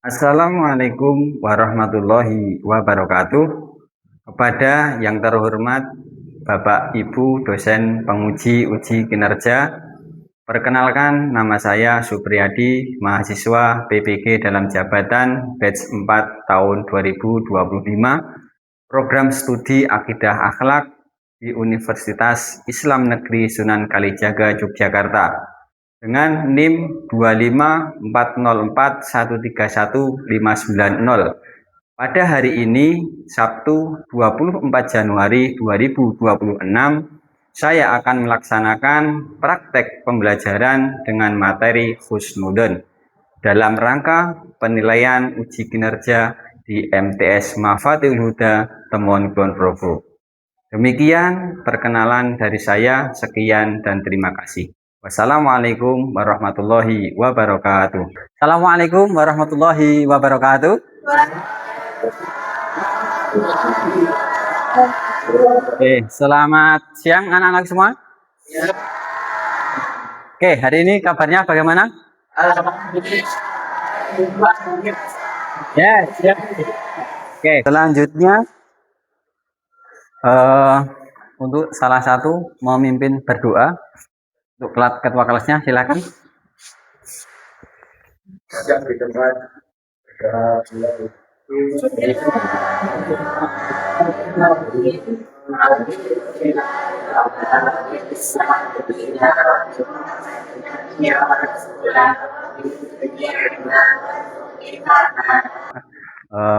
Assalamualaikum warahmatullahi wabarakatuh. Kepada yang terhormat Bapak Ibu dosen penguji uji kinerja, perkenalkan nama saya Supriyadi, mahasiswa PPG dalam jabatan batch 4 tahun 2025, program studi Akidah Akhlak di Universitas Islam Negeri Sunan Kalijaga, Yogyakarta. Dengan NIM 25404131590. Pada hari ini, Sabtu 24 Januari 2026, saya akan melaksanakan praktek pembelajaran dengan materi husnudon dalam rangka penilaian uji kinerja di MTS Mafatul Huda Temon Kulon Progo. Demikian perkenalan dari saya, sekian dan terima kasih. Wassalamualaikum warahmatullahi wabarakatuh. Assalamualaikum warahmatullahi wabarakatuh. Selamat siang anak-anak semua. Hari ini kabarnya bagaimana? Yes. Selanjutnya untuk salah satu memimpin berdoa. Untuk ketua kelasnya silakan.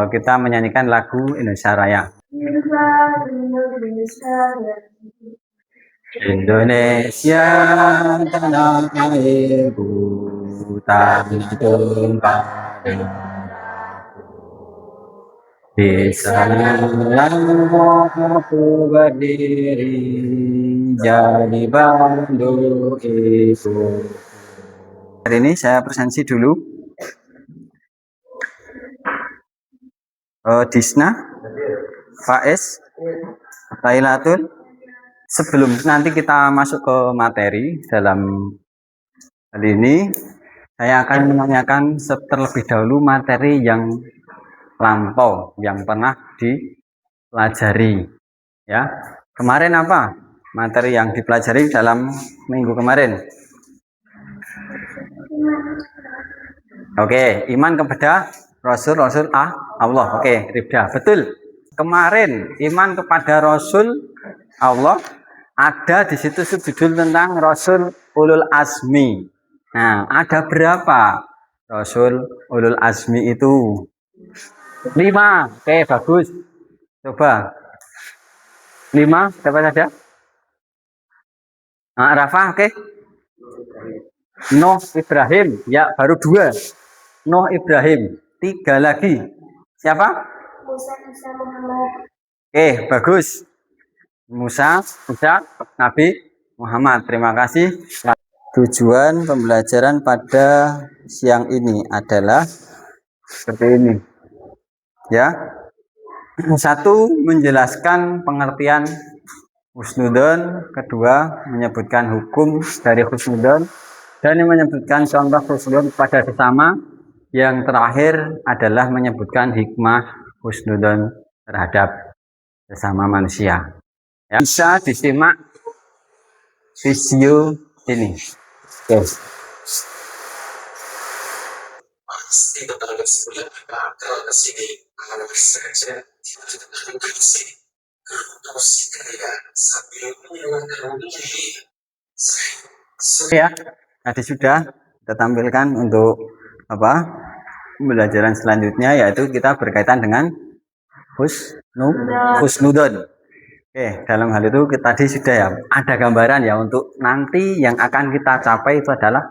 Kita menyanyikan lagu Indonesia Raya. Indonesia tanah airku, tanah tumpah darahku. Di sana aku berdiri, jadi bandu itu. Hari ini saya presentasi dulu. Disna, Faiz, Lailatul. Sebelum nanti kita masuk ke materi dalam hal ini, saya akan menanyakan terlebih dahulu materi yang lampau yang pernah dipelajari. Ya, kemarin apa materi yang dipelajari dalam minggu kemarin? Oke, iman kepada Rasul Allah. Oke, Ribda, betul. Kemarin iman kepada Rasul Allah. Ada di situ subjudul tentang Rasul Ulul Azmi. Nah, ada berapa Rasul Ulul Azmi itu? 5. Oke, bagus. Coba. 5, siapa saja? Rafa, oke. Nuh Ibrahim. Ya, baru 2. Nuh Ibrahim. 3 lagi. Siapa? Musa Muhammad. Oke, bagus. Musa, Nabi Muhammad. Terima kasih. Tujuan pembelajaran pada siang ini adalah seperti ini. Ya. 1. Menjelaskan pengertian husnudon. 2. Menyebutkan hukum dari husnudon. Dan menyebutkan contoh husnudon pada sesama. Yang terakhir adalah menyebutkan hikmah husnudon terhadap sesama manusia. Ya, bisa disimak video ini. Ya, tadi sudah kita tampilkan untuk pembelajaran selanjutnya, yaitu kita berkaitan dengan husnudon. Dalam hal itu kita tadi sudah ya ada gambaran ya untuk nanti yang akan kita capai itu adalah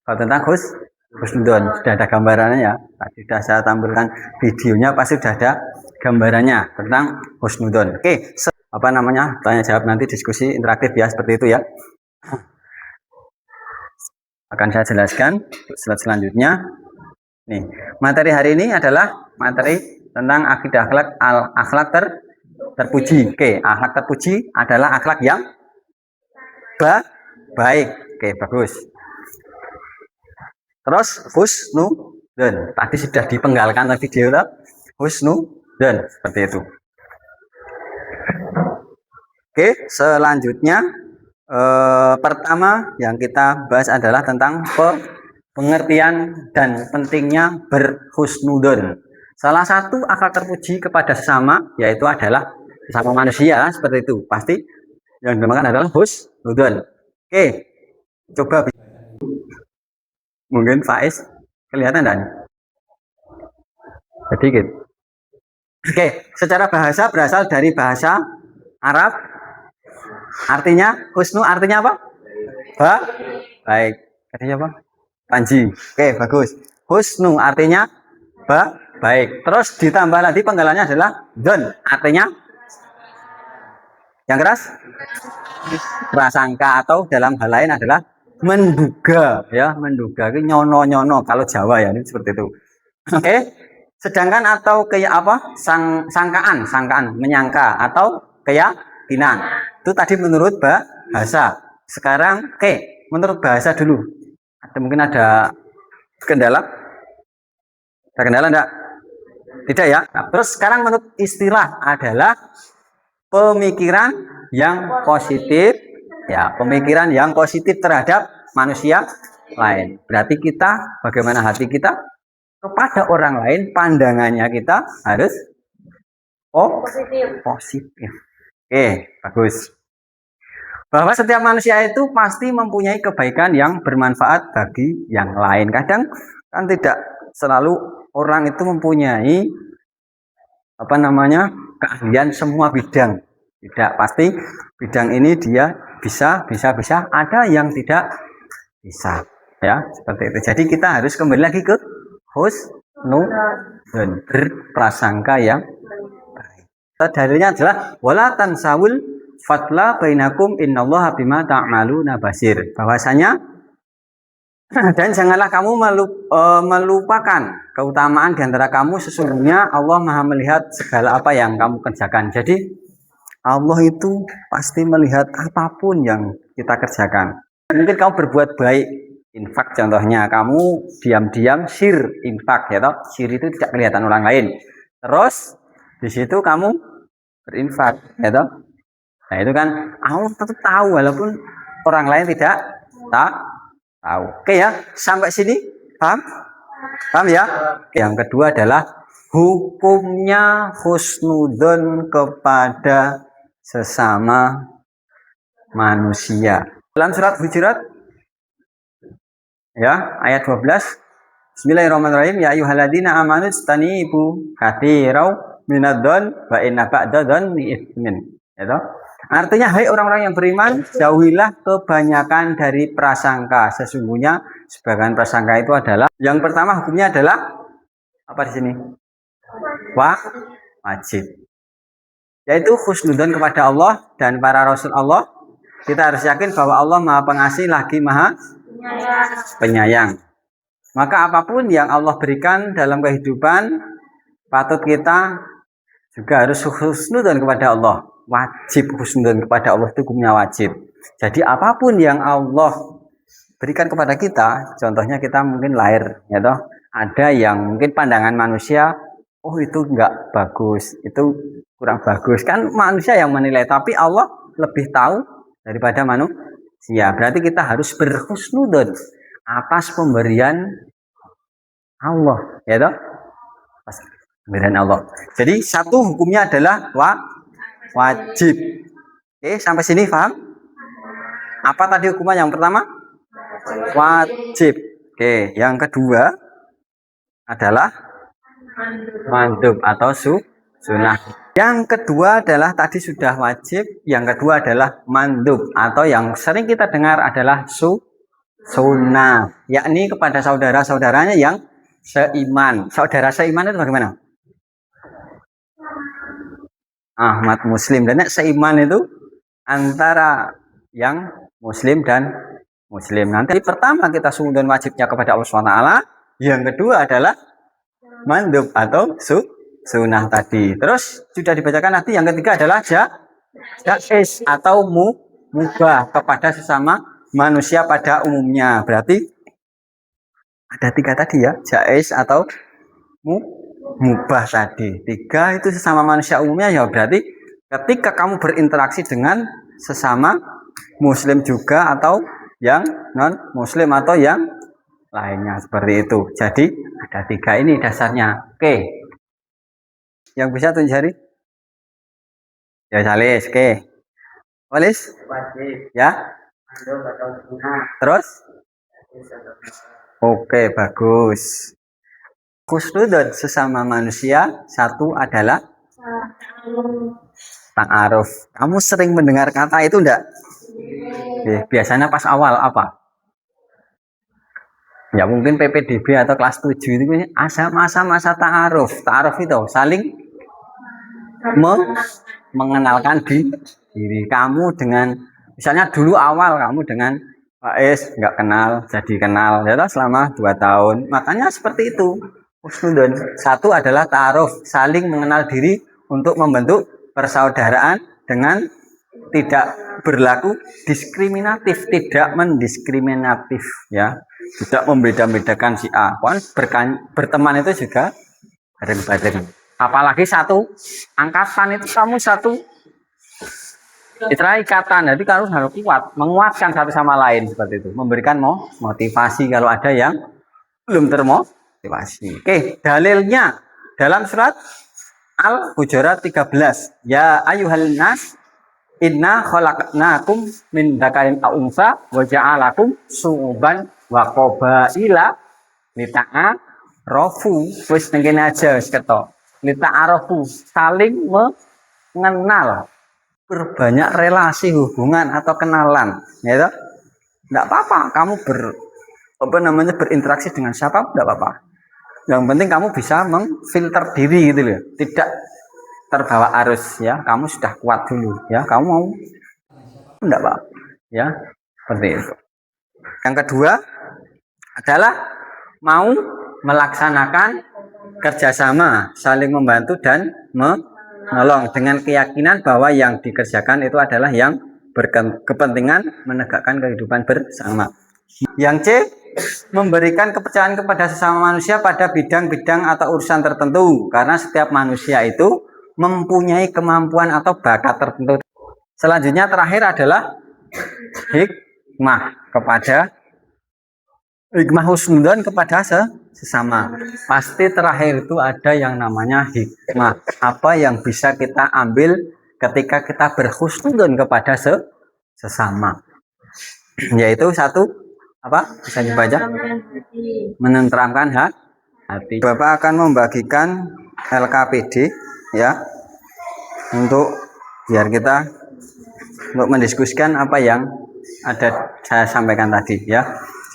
tentang husnudon. Sudah ada gambarannya ya. Tadi sudah saya tampilkan videonya, pasti sudah ada gambarannya tentang husnudon. Tanya jawab nanti, diskusi interaktif ya, seperti itu ya. Akan saya jelaskan slide selanjutnya. Nih, materi hari ini adalah materi tentang akidah akhlak terpuji. Akhlak terpuji adalah akhlak yang baik. Bagus. Terus dan tadi sudah dipenggalkan video husnudzon seperti itu. Oke, selanjutnya pertama yang kita bahas adalah tentang pengertian dan pentingnya berhusnudzon. Salah satu akal terpuji kepada sesama yaitu adalah sesama manusia, seperti itu. Pasti yang dinamakan adalah husnudzon. Oke, coba mungkin Faiz kelihatan dan sedikit. Oke, secara bahasa berasal dari bahasa Arab. Artinya husnu artinya apa? Baik. Artinya apa? Panji. Oke, bagus. Husnu artinya baik. Terus ditambah lagi penggalannya adalah dzon. Artinya yang keras? Prasangka, atau dalam hal lain adalah menduga, ya, menduga. Itu nyono-nyono kalau Jawa ya, ini seperti itu. Oke. Sedangkan atau kayak apa? Sangkaan, menyangka atau keyakinan. Itu tadi menurut bahasa. Sekarang menurut bahasa dulu. Mungkin ada kendala? Ada kendala enggak? Tidak ya. Nah, terus sekarang menurut istilah adalah pemikiran yang positif, ya, pemikiran yang positif terhadap manusia lain. Berarti kita, bagaimana hati kita kepada orang lain, pandangannya kita harus positif. Oke, bagus. Bahwa setiap manusia itu pasti mempunyai kebaikan yang bermanfaat bagi yang lain. Kadang kan tidak selalu orang itu mempunyai keahlian semua bidang. Tidak, pasti bidang ini dia bisa. Ada yang tidak bisa, ya, seperti itu. Jadi kita harus kembali lagi ke husnudzon, berprasangka yang baik. Dalilnya adalah wala tansawul fatla bainakum innallaha bima ta'maluna basir. Bahwasanya dan janganlah kamu melupakan keutamaan di antara kamu, sesungguhnya Allah Maha melihat segala apa yang kamu kerjakan. Jadi Allah itu pasti melihat apapun yang kita kerjakan. Mungkin kamu berbuat baik, infak contohnya, kamu diam-diam infak, ya toh. Sir itu tidak kelihatan orang lain. Terus di situ kamu berinfak, ya toh. Nah, itu kan Allah tetap tahu walaupun orang lain tidak tahu. Oke ya, sampai sini paham? Paham ya? Yang kedua adalah hukumnya husnudzon kepada sesama manusia. Dalam surat Hujurat ya, ayat 12. Bismillahirrahmanirrahim. Ya ayyuhalladzina amanu istanibu katsirau minadz-dzan wa inna ba'dadz-dzanni itsmin. Ya toh? Artinya, hai orang-orang yang beriman, jauhilah kebanyakan dari prasangka. Sesungguhnya sebagian prasangka itu adalah, yang pertama hukumnya adalah apa di sini? Wajib. Yaitu husnudzon kepada Allah dan para rasul Allah. Kita harus yakin bahwa Allah Maha Pengasih lagi Maha Penyayang. Maka apapun yang Allah berikan dalam kehidupan, patut kita juga harus husnudzon kepada Allah. Wajib husnudzon kepada Allah, itu hukumnya wajib. Jadi apapun yang Allah berikan kepada kita, contohnya kita mungkin lahir, ya toh, ada yang mungkin pandangan manusia, oh itu enggak bagus, itu kurang bagus, kan manusia yang menilai, tapi Allah lebih tahu daripada manusia. Berarti kita harus berhusnudzon atas pemberian Allah, ya toh, pemberian Allah. Jadi satu hukumnya adalah wajib. Oke, sampai sini paham? Apa tadi hukuman yang pertama? Wajib. Oke, yang kedua adalah mandub atau sunnah. Yang kedua adalah tadi sudah wajib, yang kedua adalah mandub atau yang sering kita dengar adalah sunnah, yakni kepada saudara-saudaranya yang seiman. Saudara seiman itu bagaimana? Ahmad Muslim, dan seiman itu antara yang Muslim dan Muslim. Nanti pertama kita sungguh wajibnya kepada Allah SWT. Yang kedua adalah mandub atau sunnah tadi. Terus sudah dibacakan nanti. Yang ketiga adalah jaiz atau mubah kepada sesama manusia pada umumnya. Berarti Ada tiga tadi ya, jais atau mu, mubah tadi. Tiga itu sesama manusia umumnya ya berarti ketika kamu berinteraksi dengan sesama muslim juga atau yang non muslim atau yang lainnya seperti itu. Jadi ada tiga ini dasarnya. Oke. Yang bisa tunjuk jari? Ya Salis. Oke. Walis? Ya. Terus? Oke, bagus. Khusnudon sesama manusia satu adalah ta'aruf. Kamu sering mendengar kata itu enggak? Biasanya pas awal apa? Ya mungkin PPDB atau kelas 7 itu masa ta'aruf. Ta'aruf itu saling mengenalkan diri kamu dengan, misalnya dulu awal kamu dengan Pak Es nggak kenal, jadi kenal ya selama 2 tahun. Makanya seperti itu. Husnudon. Satu adalah ta'aruf, saling mengenal diri untuk membentuk persaudaraan dengan tidak berlaku diskriminatif, tidak mendiskriminatif ya. Tidak membeda-bedakan si A. Berteman itu juga bareng-bareng. Apalagi satu angkatan itu kamu satu itulah ikatan. Jadi kamu harus kuat, menguatkan satu sama lain seperti itu. Memberikan motivasi kalau ada yang belum termotivasi. Oke, dalilnya dalam surat Al-Hujurat 13. Ya ayyuhal nas inna khalaqnakum min dzakarin aw unsa wa ja'alakum syu'uban wa qabaila lita'arafu. Wis ngene aja wis ketok. Lita'arafu, saling mengenal, berbanyak relasi hubungan atau kenalan, ya toh? Enggak apa-apa kamu berinteraksi dengan siapa, enggak apa-apa. Yang penting kamu bisa memfilter diri gitu loh. Tidak terbawa arus ya. Kamu sudah kuat dulu ya. Kamu mau enggak apa-apa ya. Seperti itu. Yang kedua adalah mau melaksanakan kerjasama, saling membantu dan menolong dengan keyakinan bahwa yang dikerjakan itu adalah yang berkepentingan menegakkan kehidupan bersama. Yang C, memberikan kepercayaan kepada sesama manusia pada bidang-bidang atau urusan tertentu, karena setiap manusia itu mempunyai kemampuan atau bakat tertentu. Selanjutnya terakhir adalah hikmah husnudon kepada sesama. Pasti terakhir itu ada yang namanya hikmah. Apa yang bisa kita ambil ketika kita berhusnudon kepada sesama? Yaitu satu, apa? Bisa dibaca? Menenteramkan hati. Bapak akan membagikan LKPD ya. Untuk biar kita untuk mendiskusikan apa yang ada saya sampaikan tadi ya.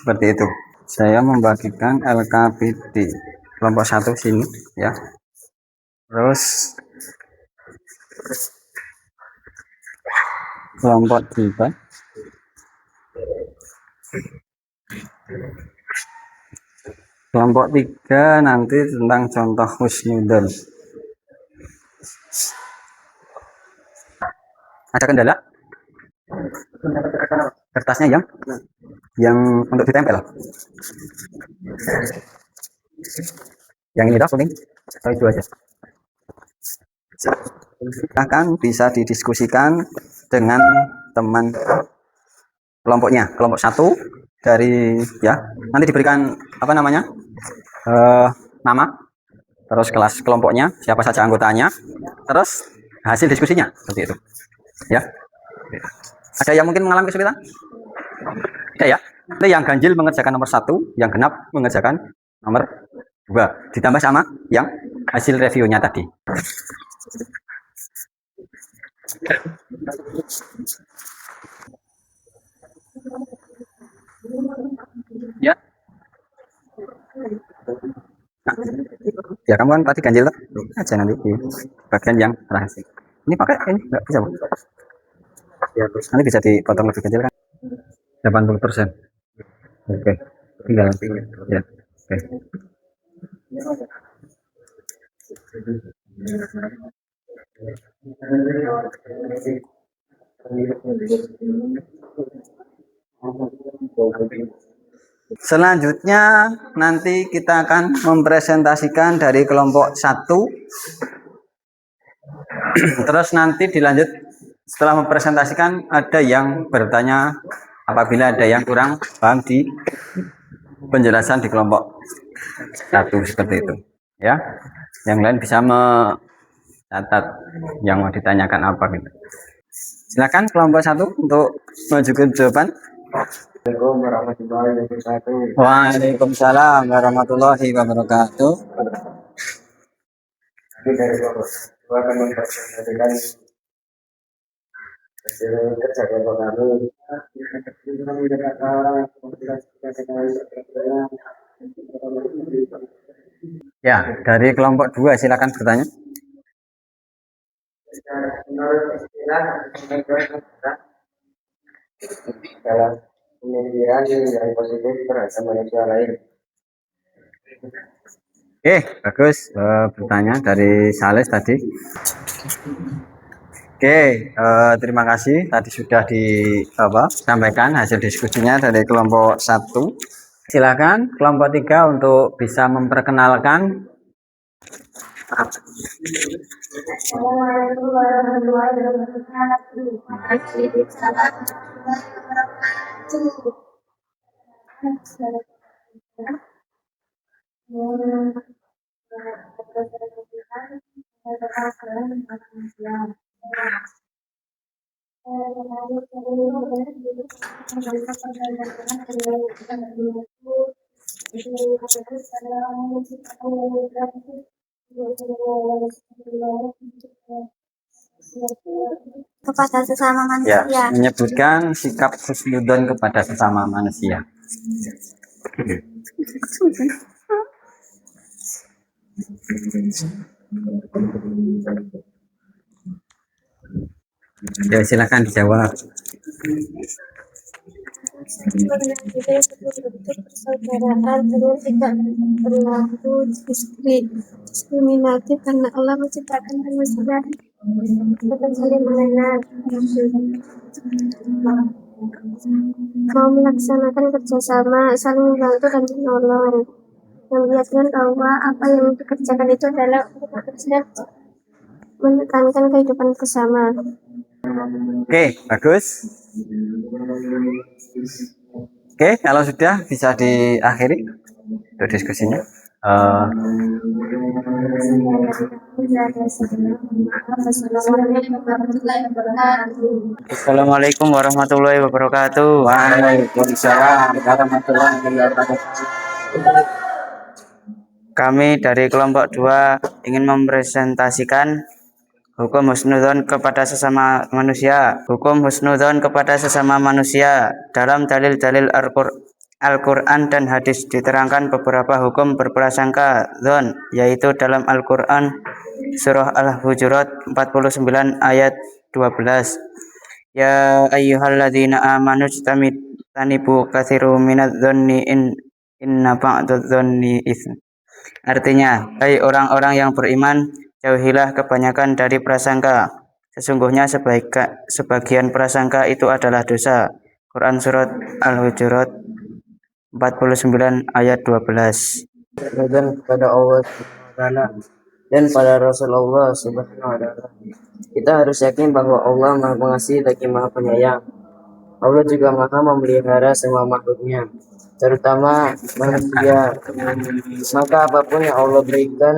Seperti itu. Saya membagikan LKPD kelompok 1 sini ya. Terus kelompok 2 kelompok 3 nanti tentang contoh husnudon. Ada kendala? Kertasnya yang untuk ditempel. Yang ini dah kuning. Atau itu aja. Akan bisa didiskusikan dengan teman kelompoknya, kelompok 1 dari ya. Nanti diberikan apa namanya? Nama, terus kelas kelompoknya, siapa saja anggotanya, terus hasil diskusinya seperti itu. Ya. Ada yang mungkin mengalami kesulitan? Ada ya. Itu yang ganjil mengerjakan nomor 1, yang genap mengerjakan nomor 2. Ditambah sama yang hasil reviewnya tadi. Ya. Nah, ya kamu kan tadi ganjil tuh. Aja nanti di bagian yang rahasia. Ini pakai ini nggak bisa, Bu. Ya, nanti bisa dipotong lebih kecil kan? 80%. Oke. Tinggal ya. Oke. Selanjutnya nanti kita akan mempresentasikan dari kelompok 1. Terus nanti dilanjut setelah mempresentasikan ada yang bertanya apabila ada yang kurang paham di penjelasan di kelompok 1 seperti itu. Ya, yang lain bisa mencatat yang mau ditanyakan apa gitu. Silakan kelompok 1 untuk mengajukan jawaban. Assalamualaikum warahmatullahi wabarakatuh. Waalaikumsalam warahmatullahi wabarakatuh. Kami dari kelompok satu akan mempresentasikan hasil kerja kelompok kami. Ya, dari kelompok 2 silakan bertanya. Menurut istilah dalam pemikiran yang positif terhadap manusia lain. Oke, bagus. Bertanya dari Sales tadi. Oke, terima kasih. Tadi sudah disampaikan hasil diskusinya dari kelompok 1. Silakan kelompok 3 untuk bisa memperkenalkan. Assalamualaikum warahmatullahi wabarakatuh. Waalaikumsalam warahmatullahi wabarakatuh. Kepada sesama Ya, manusia. menyebutkan sikap husnudon kepada sesama manusia. Ya, silakan dijawab. Persaudaraan dengan tidak berlaku diskriminatif karena Allah menciptakan manusia untuk saling mengenal, mau melaksanakan kerjasama, saling membantu dan menolong, yang melihatkan bahwa apa yang dikerjakan itu adalah untuk menekankan kehidupan bersama. Oke, bagus. Oke, kalau sudah bisa diakhiri untuk diskusinya. Assalamualaikum warahmatullahi wabarakatuh. Waalaikumsalam warahmatullahi wabarakatuh. Kami dari kelompok 2 ingin mempresentasikan hukum husnudzon kepada sesama manusia. Hukum husnudzon kepada sesama manusia dalam dalil-dalil Al-Quran dan hadis diterangkan beberapa hukum berprasangka dzon, yaitu dalam Al-Quran surah Al-Hujurat 49 ayat 12. Ya ayyuhalladzina amanu tanibu katsiru minadz dzanni inna ba'dadz dzanni itsm. Artinya, hai orang-orang yang beriman, jauhilah kebanyakan dari prasangka. Sesungguhnya sebagian prasangka itu adalah dosa. Quran surat Al-Hujurat 49 ayat 12. Dan kepada Allah SWT dan pada Rasulullah SWT. Kita harus yakin bahwa Allah Maha Pengasih lagi Maha Penyayang. Allah juga Maha memelihara semua makhluknya, terutama manusia. Maka apapun yang Allah berikan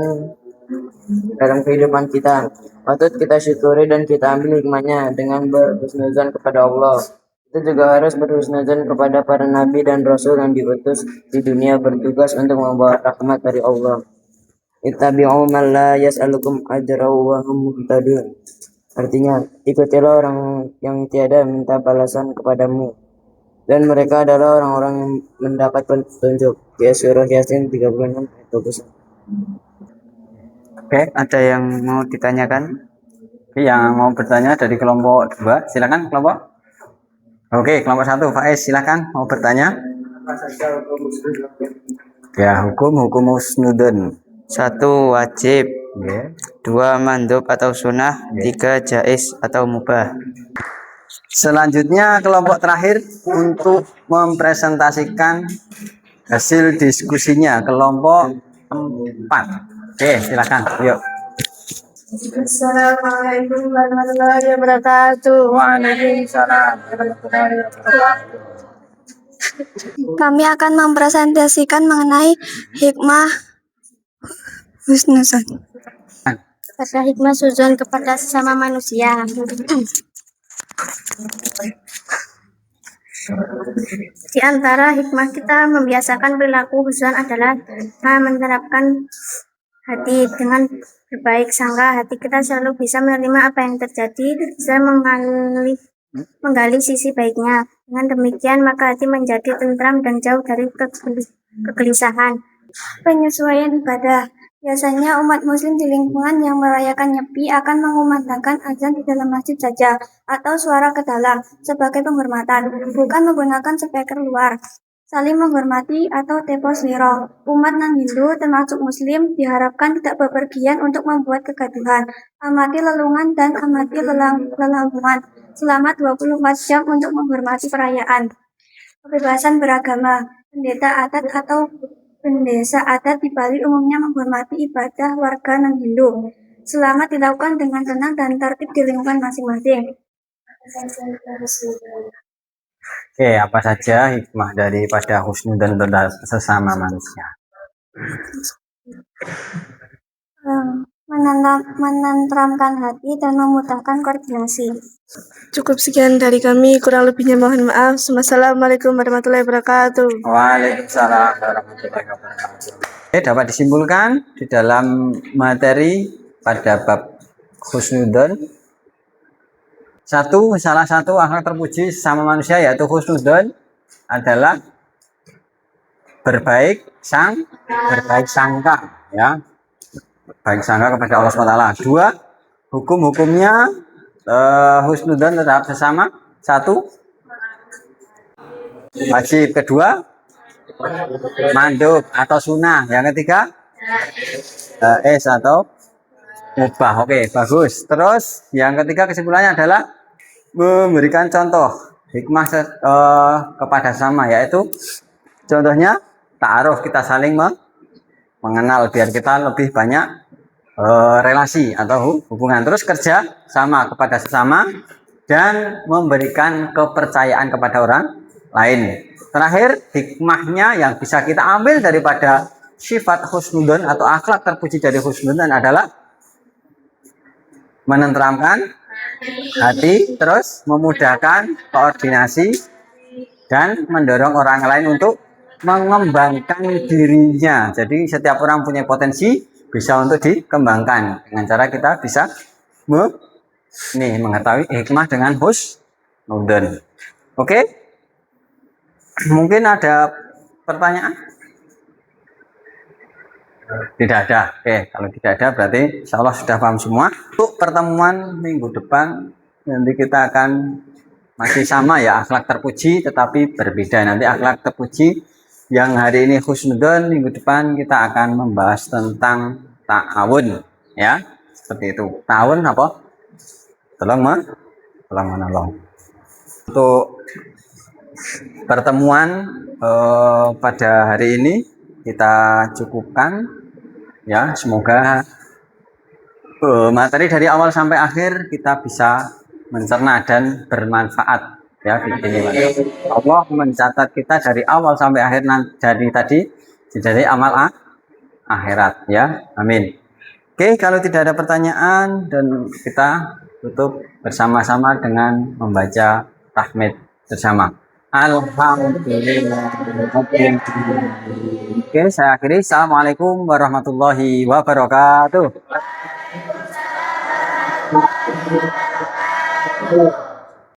dalam kehidupan kita, patut kita syukuri dan kita ambil hikmahnya dengan berhusnuzon kepada Allah. Kita juga harus berhusnuzon kepada para nabi dan rasul yang diutus di dunia bertugas untuk membawa rahmat dari Allah. Ittabi'u man la yas'alukum ajra wa hum muhtadun. Artinya, ikutilah orang yang tiada minta balasan kepadamu, dan mereka adalah orang-orang yang mendapat petunjuk. Di surah Yasin 36 ayat 21. Oke, ada yang mau ditanyakan? Yang mau bertanya dari kelompok 2, silakan kelompok. Oke, kelompok 1, Faiz, silakan mau bertanya. Ya, hukum husnudon. 1 wajib, 2 mandub atau sunnah, 3 jais atau mubah. Selanjutnya kelompok terakhir untuk mempresentasikan hasil diskusinya, kelompok 4. Oke, silakan. Yuk. Assalamualaikum warahmatullahi wabarakatuh. Waalaikumsalam. Kami akan mempresentasikan mengenai hikmah husnuzon. Pada hikmah suzon kepada sesama manusia. Di antara hikmah kita membiasakan perilaku husnuzon adalah menerapkan hati dengan berbaik sangka. Hati kita selalu bisa menerima apa yang terjadi, bisa menggali sisi baiknya. Dengan demikian maka hati menjadi tentram dan jauh dari kegelisahan. Penyesuaian ibadah. Biasanya umat muslim di lingkungan yang merayakan Nyepi akan mengumandangkan azan di dalam masjid saja atau suara ke dalam sebagai penghormatan, bukan menggunakan speaker luar. Saling menghormati atau tepos liro. Umat non-Hindu termasuk muslim diharapkan tidak bepergian untuk membuat kegaduhan. Amati lelungan dan amati lelangsungan selama 24 jam untuk menghormati perayaan. Kebebasan beragama. Pendeta adat di Bali umumnya menghormati ibadah warga non-Hindu selama dilakukan dengan tenang dan tertib di lingkungan masing-masing. Oke, apa saja hikmah daripada husnudzon terhadap sesama manusia? Menenteramkan hati dan memudahkan koordinasi. Cukup sekian dari kami, kurang lebihnya mohon maaf. Wassalamualaikum warahmatullahi wabarakatuh. Waalaikumsalam warahmatullahi wabarakatuh. Oke, dapat disimpulkan di dalam materi pada bab husnudzon. Salah satu akhlak terpuji sama manusia yaitu husnudzon adalah berbaik sangka, ya. Baik sangka kepada Allah SWT. 2, hukum-hukumnya husnudzon terhadap sesama. 1, wajib. 2, mandub atau sunnah. Yang 3, atau mubah. Oke, bagus. Terus yang ketiga kesimpulannya adalah memberikan contoh hikmah kepada sesama, yaitu contohnya ta'aruf, kita saling mengenal biar kita lebih banyak relasi atau hubungan. Terus kerja sama kepada sesama dan memberikan kepercayaan kepada orang lain. Terakhir, hikmahnya yang bisa kita ambil daripada sifat husnudzon atau akhlak terpuji dari husnudzon adalah menenteramkan hati, terus memudahkan koordinasi dan mendorong orang lain untuk mengembangkan dirinya. Jadi setiap orang punya potensi bisa untuk dikembangkan dengan cara kita bisa mengetahui hikmah dengan husnudzon. Oke? Mungkin ada pertanyaan? Tidak ada. Oke, kalau tidak ada berarti insya Allah sudah paham semua. Untuk pertemuan minggu depan nanti kita akan masih sama ya, akhlak terpuji tetapi berbeda. Nanti akhlak terpuji yang hari ini husnudzon, minggu depan kita akan membahas tentang ta'awun, ya. Seperti itu. Ta'awun apa? Tolong menolong. Untuk pertemuan pada hari ini kita cukupkan, ya. Semoga materi dari awal sampai akhir kita bisa mencerna dan bermanfaat, ya. Allah mencatat kita dari awal sampai akhir dari amal akhirat, ya. Amin. Oke, kalau tidak ada pertanyaan dan kita tutup bersama-sama dengan membaca tahmid bersama. Alhamdulillah. Oke, saya akhiri. Assalamualaikum warahmatullahi wabarakatuh.